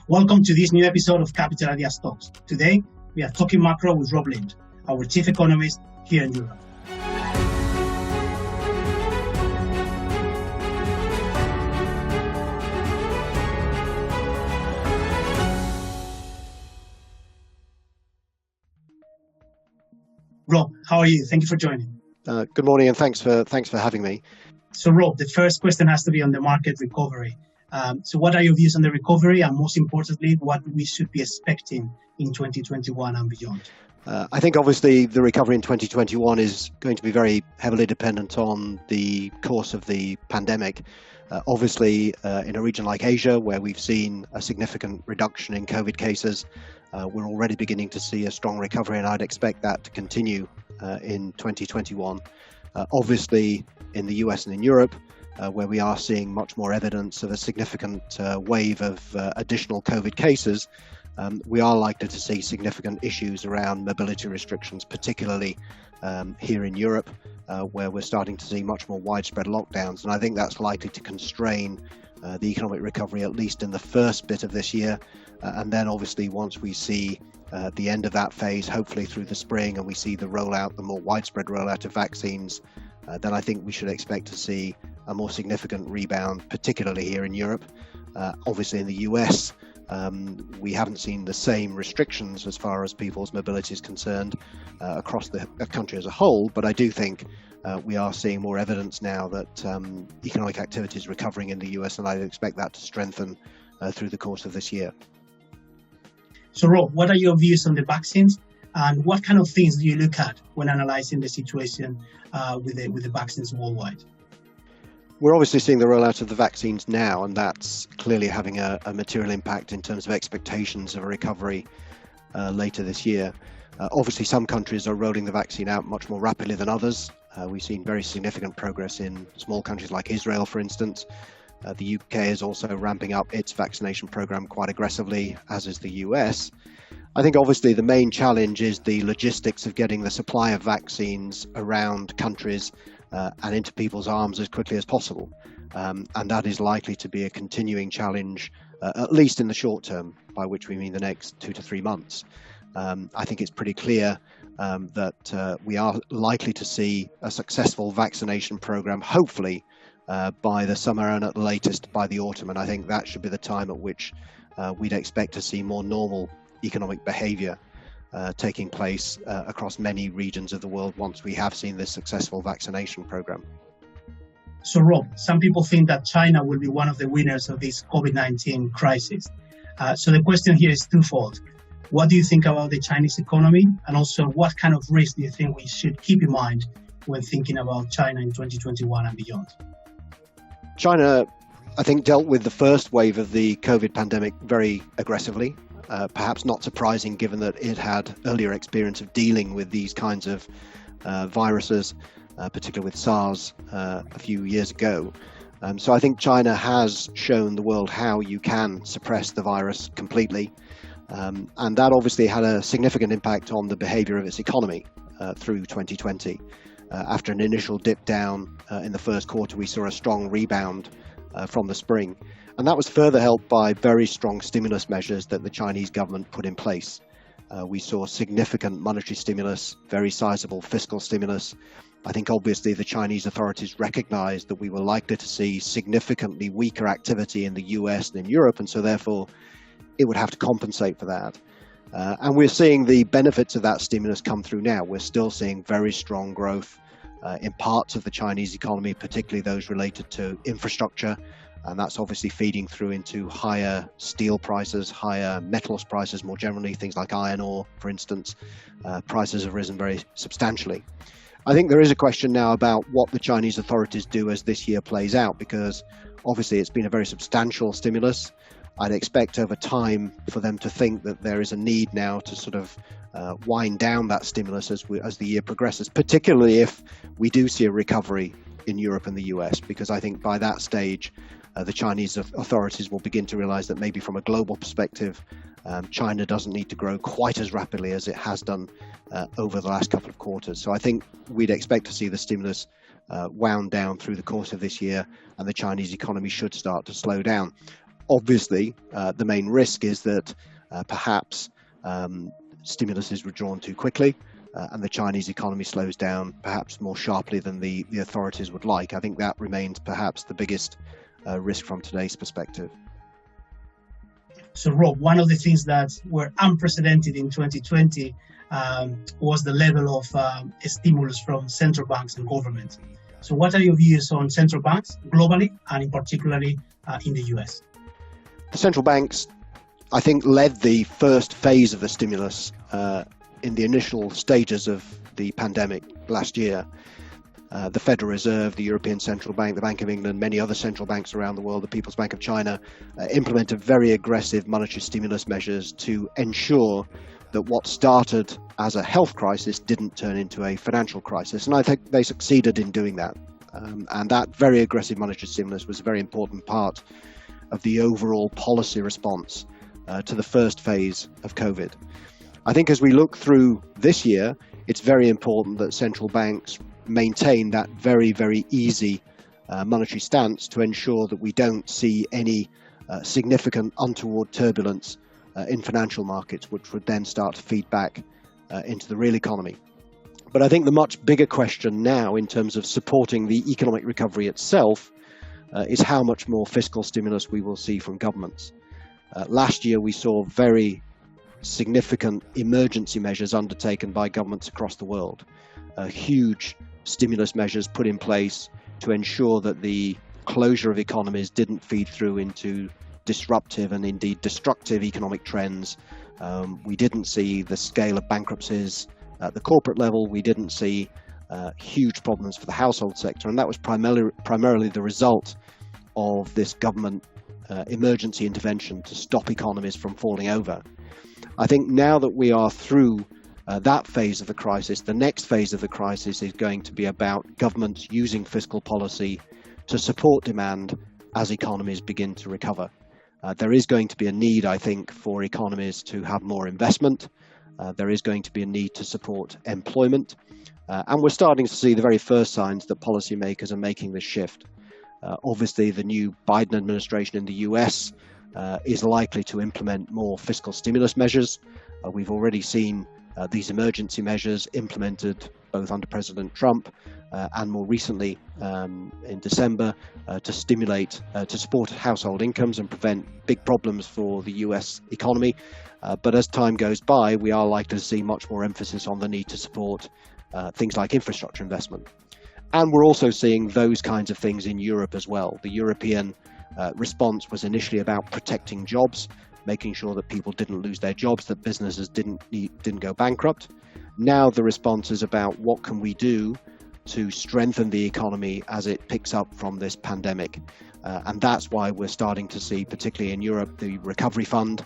Welcome to this new episode of Capital Ideas Talks. Today, we are talking macro with Rob Lind, our chief economist here in Europe. Rob, how are you? Thank you for joining. Good morning, and thanks for having me. So, Rob, the first question has to be on the market recovery. So what are your views on the recovery, and most importantly, what we should be expecting in 2021 and beyond? I think obviously the recovery in 2021 is going to be very heavily dependent on the course of the pandemic. Obviously, in a region like Asia, where we've seen a significant reduction in COVID cases, we're already beginning to see a strong recovery, and I'd expect that to continue in 2021. Obviously, in the US and in Europe, where we are seeing much more evidence of a significant wave of additional COVID cases, we are likely to see significant issues around mobility restrictions, particularly here in Europe, where we're starting to see much more widespread lockdowns. And I think that's likely to constrain the economic recovery, at least in the first bit of this year. And then obviously once we see the end of that phase, hopefully through the spring, and we see the more widespread rollout of vaccines, then I think we should expect to see a more significant rebound, particularly here in Europe. Obviously in the US, we haven't seen the same restrictions as far as people's mobility is concerned across the country as a whole, but I do think we are seeing more evidence now that economic activity is recovering in the US, and I expect that to strengthen through the course of this year. So Rob, what are your views on the vaccines, and what kind of things do you look at when analyzing the situation with the vaccines worldwide? We're obviously seeing the rollout of the vaccines now, and that's clearly having a material impact in terms of expectations of a recovery later this year. Obviously, some countries are rolling the vaccine out much more rapidly than others. We've seen very significant progress in small countries like Israel, for instance. The UK is also ramping up its vaccination program quite aggressively, as is the US. I think obviously the main challenge is the logistics of getting the supply of vaccines around countries and into people's arms as quickly as possible. And that is likely to be a continuing challenge, at least in the short term, by which we mean the next 2 to 3 months. I think it's pretty clear that we are likely to see a successful vaccination program, hopefully by the summer and at the latest by the autumn. And I think that should be the time at which we'd expect to see more normal economic behavior taking place across many regions of the world once we have seen this successful vaccination program. So Rob, some people think that China will be one of the winners of this COVID-19 crisis. So the question here is twofold. What do you think about the Chinese economy? And also, what kind of risk do you think we should keep in mind when thinking about China in 2021 and beyond? China, I think, dealt with the first wave of the COVID pandemic very aggressively. Perhaps not surprising given that it had earlier experience of dealing with these kinds of viruses, particularly with SARS a few years ago. So I think China has shown the world how you can suppress the virus completely. And that obviously had a significant impact on the behavior of its economy through 2020. After an initial dip down in the first quarter, we saw a strong rebound from the spring. And that was further helped by very strong stimulus measures that the Chinese government put in place. We saw significant monetary stimulus, very sizable fiscal stimulus. I think obviously the Chinese authorities recognized that we were likely to see significantly weaker activity in the US and in Europe, and so therefore it would have to compensate for that. And we're seeing the benefits of that stimulus come through now. We're still seeing very strong growth in parts of the Chinese economy, particularly those related to infrastructure. And that's obviously feeding through into higher steel prices, higher metals prices more generally, things like iron ore, for instance. Prices have risen very substantially. I think there is a question now about what the Chinese authorities do as this year plays out, because obviously it's been a very substantial stimulus. I'd expect over time for them to think that there is a need now to sort of wind down that stimulus as the year progresses, particularly if we do see a recovery in Europe and the US, because I think by that stage, the Chinese authorities will begin to realize that maybe from a global perspective, China doesn't need to grow quite as rapidly as it has done over the last couple of quarters. So I think we'd expect to see the stimulus wound down through the course of this year, and the Chinese economy should start to slow down. Obviously, the main risk is that perhaps stimulus is withdrawn too quickly and the Chinese economy slows down perhaps more sharply than the authorities would like. I think that remains perhaps the biggest risk from today's perspective. So, Rob, one of the things that were unprecedented in 2020 was the level of stimulus from central banks and governments. So what are your views on central banks globally and in particularly in the US? The central banks, I think, led the first phase of the stimulus in the initial stages of the pandemic last year. The Federal Reserve, the European Central Bank, the Bank of England, many other central banks around the world, the People's Bank of China, implemented very aggressive monetary stimulus measures to ensure that what started as a health crisis didn't turn into a financial crisis. And I think they succeeded in doing that. And that very aggressive monetary stimulus was a very important part of the overall policy response to the first phase of COVID. I think as we look through this year, it's very important that central banks maintain that very, very easy monetary stance to ensure that we don't see any significant untoward turbulence in financial markets, which would then start to feed back into the real economy. But I think the much bigger question now in terms of supporting the economic recovery itself is how much more fiscal stimulus we will see from governments. Last year we saw very significant emergency measures undertaken by governments across the world. Huge stimulus measures put in place to ensure that the closure of economies didn't feed through into disruptive and indeed destructive economic trends. We didn't see the scale of bankruptcies at the corporate level. We didn't see huge problems for the household sector, and that was primarily the result of this government emergency intervention to stop economies from falling over. I think now that we are through that phase of the crisis, the next phase of the crisis is going to be about governments using fiscal policy to support demand as economies begin to recover. There is going to be a need, I think, for economies to have more investment. There is going to be a need to support employment. And we're starting to see the very first signs that policymakers are making this shift. Obviously, the new Biden administration in the US is likely to implement more fiscal stimulus measures. We've already seen these emergency measures implemented both under President Trump and more recently in December to support household incomes and prevent big problems for the US economy. But as time goes by, we are likely to see much more emphasis on the need to support things like infrastructure investment. And we're also seeing those kinds of things in Europe as well. The European response was initially about protecting jobs, making sure that people didn't lose their jobs, that businesses didn't go bankrupt. Now the response is about what can we do to strengthen the economy as it picks up from this pandemic. And that's why we're starting to see, particularly in Europe, the Recovery Fund,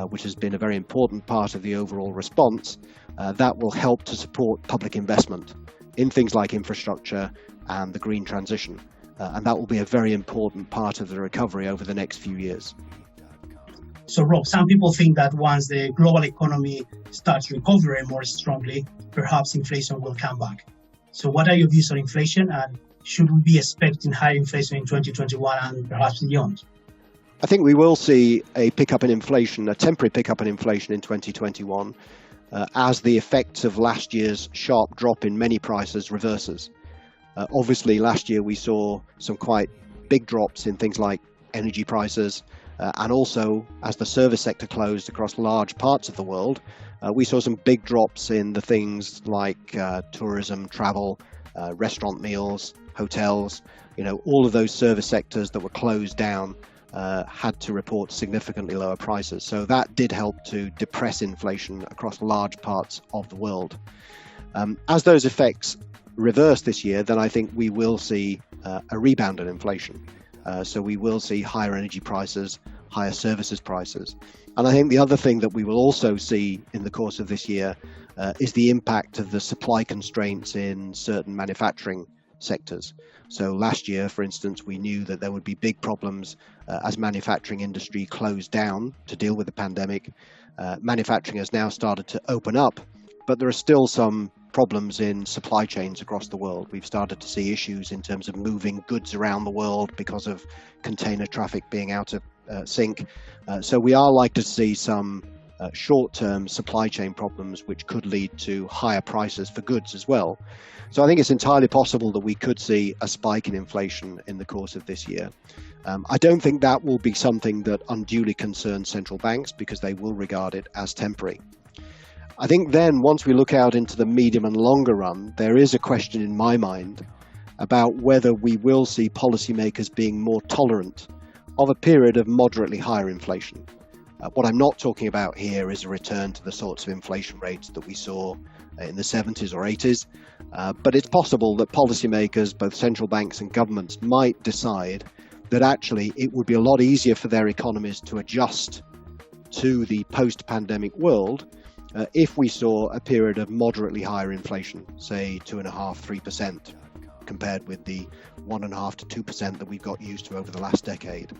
which has been a very important part of the overall response, that will help to support public investment in things like infrastructure and the green transition. And that will be a very important part of the recovery over the next few years. So, Rob, some people think that once the global economy starts recovering more strongly, perhaps inflation will come back. So what are your views on inflation, and should we be expecting higher inflation in 2021 and perhaps beyond? I think we will see a pickup in inflation, a temporary pickup in inflation in 2021, as the effects of last year's sharp drop in many prices reverses. Obviously, last year we saw some quite big drops in things like energy prices, and also as the service sector closed across large parts of the world, we saw some big drops in the things like tourism, travel, restaurant meals, hotels. All of those service sectors that were closed down had to report significantly lower prices. So that did help to depress inflation across large parts of the world. As those effects reverse this year, then I think we will see a rebound in inflation. So we will see higher energy prices, higher services prices. And I think the other thing that we will also see in the course of this year is the impact of the supply constraints in certain manufacturing sectors. So last year, for instance, we knew that there would be big problems as manufacturing industry closed down to deal with the pandemic. Manufacturing has now started to open up, but there are still some problems in supply chains across the world. We've started to see issues in terms of moving goods around the world because of container traffic being out of sink. So we are likely to see some short-term supply chain problems, which could lead to higher prices for goods as well. So I think it's entirely possible that we could see a spike in inflation in the course of this year. I don't think that will be something that unduly concerns central banks because they will regard it as temporary. I think then once we look out into the medium and longer run, there is a question in my mind about whether we will see policymakers being more tolerant of a period of moderately higher inflation. What I'm not talking about here is a return to the sorts of inflation rates that we saw in the 70s or 80s, but it's possible that policymakers, both central banks and governments, might decide that actually it would be a lot easier for their economies to adjust to the post-pandemic world if we saw a period of moderately higher inflation, say 2.5–3%, compared with the 1.5% to 2% that we've got used to over the last decade.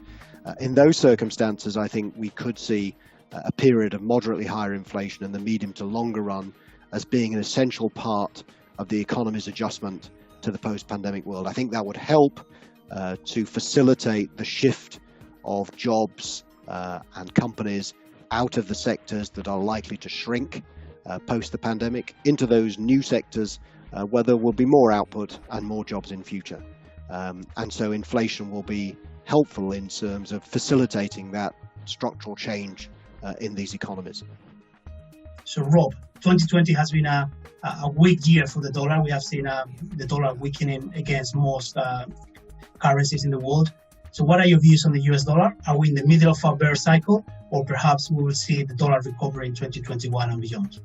In those circumstances, I think we could see a period of moderately higher inflation in the medium to longer run as being an essential part of the economy's adjustment to the post-pandemic world. I think that would help to facilitate the shift of jobs and companies out of the sectors that are likely to shrink post the pandemic into those new sectors where there will be more output and more jobs in future. And so inflation will be helpful in terms of facilitating that structural change in these economies. So Rob, 2020 has been a weak year for the dollar. We have seen the dollar weakening against most currencies in the world. So what are your views on the US dollar? Are we in the middle of a bear cycle, or perhaps we will see the dollar recover in 2021 and beyond?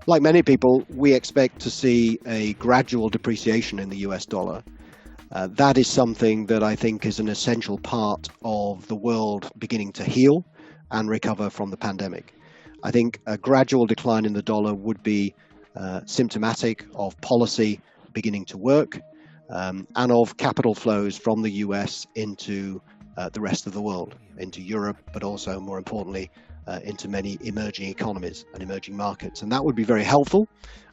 Like many people, we expect to see a gradual depreciation in the US dollar. That is something that I think is an essential part of the world beginning to heal and recover from the pandemic. I think a gradual decline in the dollar would be symptomatic of policy beginning to work and of capital flows from the US into the rest of the world, into Europe, but also more importantly, into many emerging economies and emerging markets. And that would be very helpful.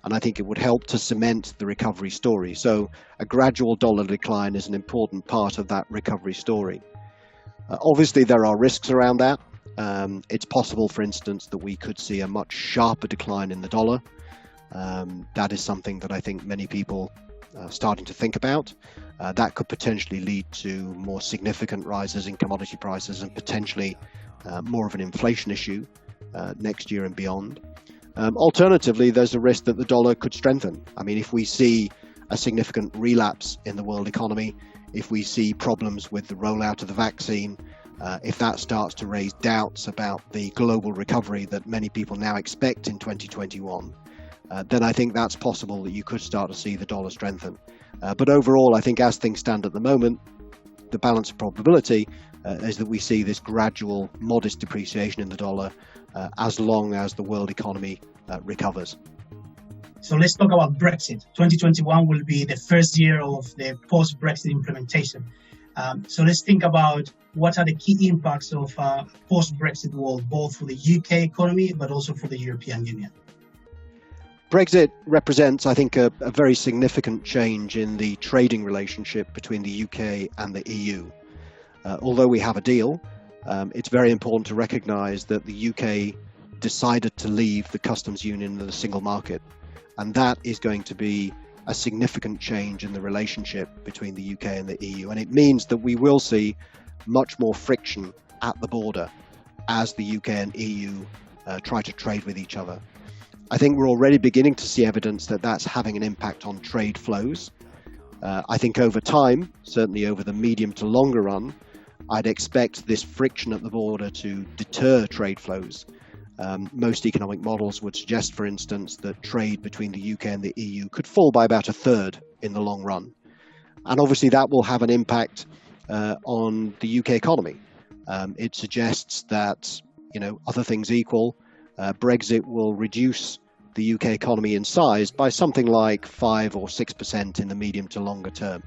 And I think it would help to cement the recovery story. So a gradual dollar decline is an important part of that recovery story. Obviously, there are risks around that. It's possible, for instance, that we could see a much sharper decline in the dollar. That is something that I think many people are starting to think about. That could potentially lead to more significant rises in commodity prices and potentially more of an inflation issue next year and beyond. Alternatively, there's a risk that the dollar could strengthen. I mean, if we see a significant relapse in the world economy, if we see problems with the rollout of the vaccine, if that starts to raise doubts about the global recovery that many people now expect in 2021, then I think that's possible that you could start to see the dollar strengthen. But overall, I think as things stand at the moment, the balance of probability is that we see this gradual, modest depreciation in the dollar as long as the world economy recovers. So let's talk about Brexit. 2021 will be the first year of the post-Brexit implementation. So let's think about what are the key impacts of post-Brexit world, both for the UK economy, but also for the European Union. Brexit represents, I think, a very significant change in the trading relationship between the UK and the EU. Although we have a deal, it's very important to recognise that the UK decided to leave the customs union and the single market. And that is going to be a significant change in the relationship between the UK and the EU. And it means that we will see much more friction at the border as the UK and EU try to trade with each other. I think we're already beginning to see evidence that that's having an impact on trade flows. I think over time, certainly over the medium to longer run, I'd expect this friction at the border to deter trade flows. Most economic models would suggest, for instance, that trade between the UK and the EU could fall by about a third in the long run. And obviously that will have an impact on the UK economy. It suggests that, other things equal, Brexit will reduce the UK economy in size by something like 5 or 6% in the medium to longer term.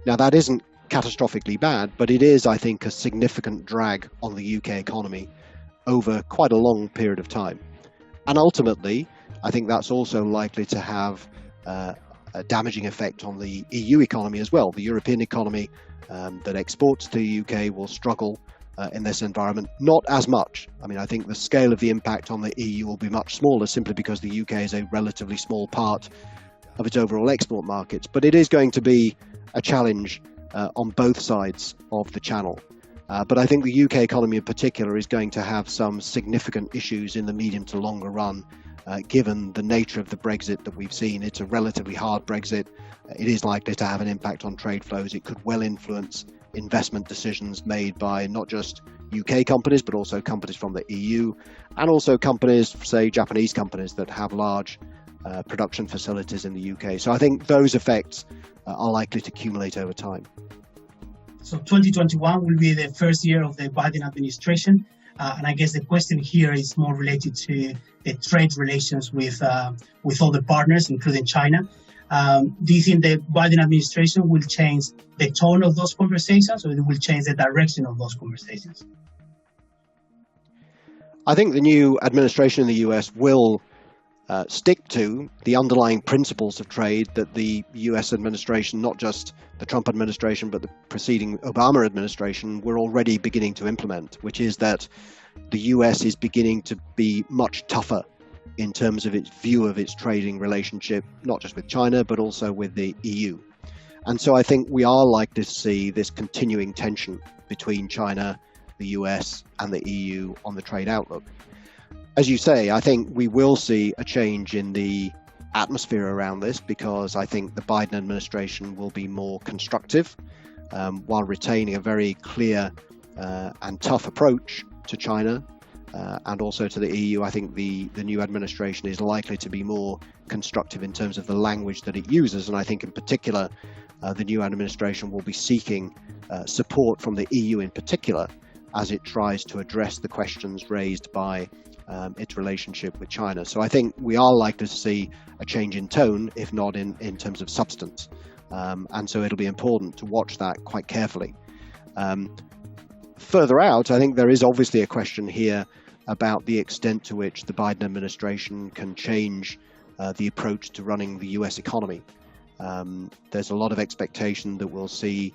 Now, that isn't catastrophically bad, but it is, I think, a significant drag on the UK economy over quite a long period of time. And ultimately, I think that's also likely to have a damaging effect on the EU economy as well. The European economy that exports to the UK will struggle in this environment. Not as much. I mean, I think the scale of the impact on the EU will be much smaller simply because the UK is a relatively small part of its overall export markets. But it is going to be a challenge on both sides of the channel. But I think the UK economy in particular is going to have some significant issues in the medium to longer run, given the nature of the Brexit that we've seen. It's a relatively hard Brexit. It is likely to have an impact on trade flows. It could well influence investment decisions made by not just UK companies, but also companies from the EU, and also companies, say Japanese companies that have large production facilities in the UK. So I think those effects are likely to accumulate over time. So 2021 will be the first year of the Biden administration. And I guess the question here is more related to the trade relations with other partners, including China. Do you think the Biden administration will change the tone of those conversations, or it will change the direction of those conversations? I think the new administration in the US will stick to the underlying principles of trade that the US administration, not just the Trump administration, but the preceding Obama administration, were already beginning to implement, which is that the US is beginning to be much tougher in terms of its view of its trading relationship, not just with China, but also with the EU. And so I think we are likely to see this continuing tension between China, the US, and the EU on the trade outlook. As you say, I think we will see a change in the atmosphere around this, because I think the Biden administration will be more constructive while retaining a very clear and tough approach to China and also to the EU. I think the new administration is likely to be more constructive in terms of the language that it uses. And I think in particular, the new administration will be seeking support from the EU in particular as it tries to address the questions raised by its relationship with China. So I think we are likely to see a change in tone, if not in terms of substance. And so it'll be important to watch that quite carefully. Further out, I think there is obviously a question here about the extent to which the Biden administration can change the approach to running the US economy. There's a lot of expectation that we'll see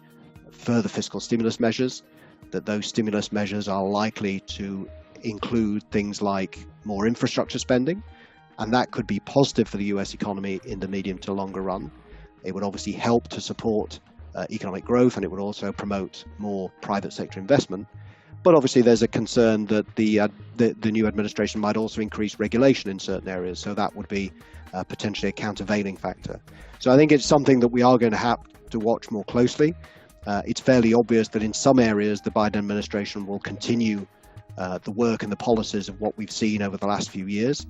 further fiscal stimulus measures, that those stimulus measures are likely to include things like more infrastructure spending, and that could be positive for the US economy in the medium to longer run. It would obviously help to support economic growth, and it would also promote more private sector investment. But obviously there's a concern that the new administration might also increase regulation in certain areas, so that would be potentially a countervailing factor. So I think it's something that we are going to have to watch more closely. It's fairly obvious that in some areas the Biden administration will continue the work and the policies of what we've seen over the last few years,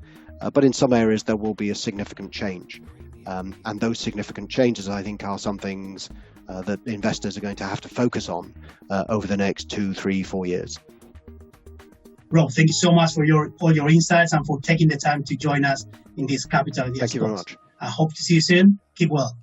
but in some areas there will be a significant change. And those significant changes, I think, are some things that investors are going to have to focus on over the next 2, 3, 4 years. Rob, thank you so much for all your insights and for taking the time to join us in this Capital Ideas. Thank you very much. I hope to see you soon. Keep well.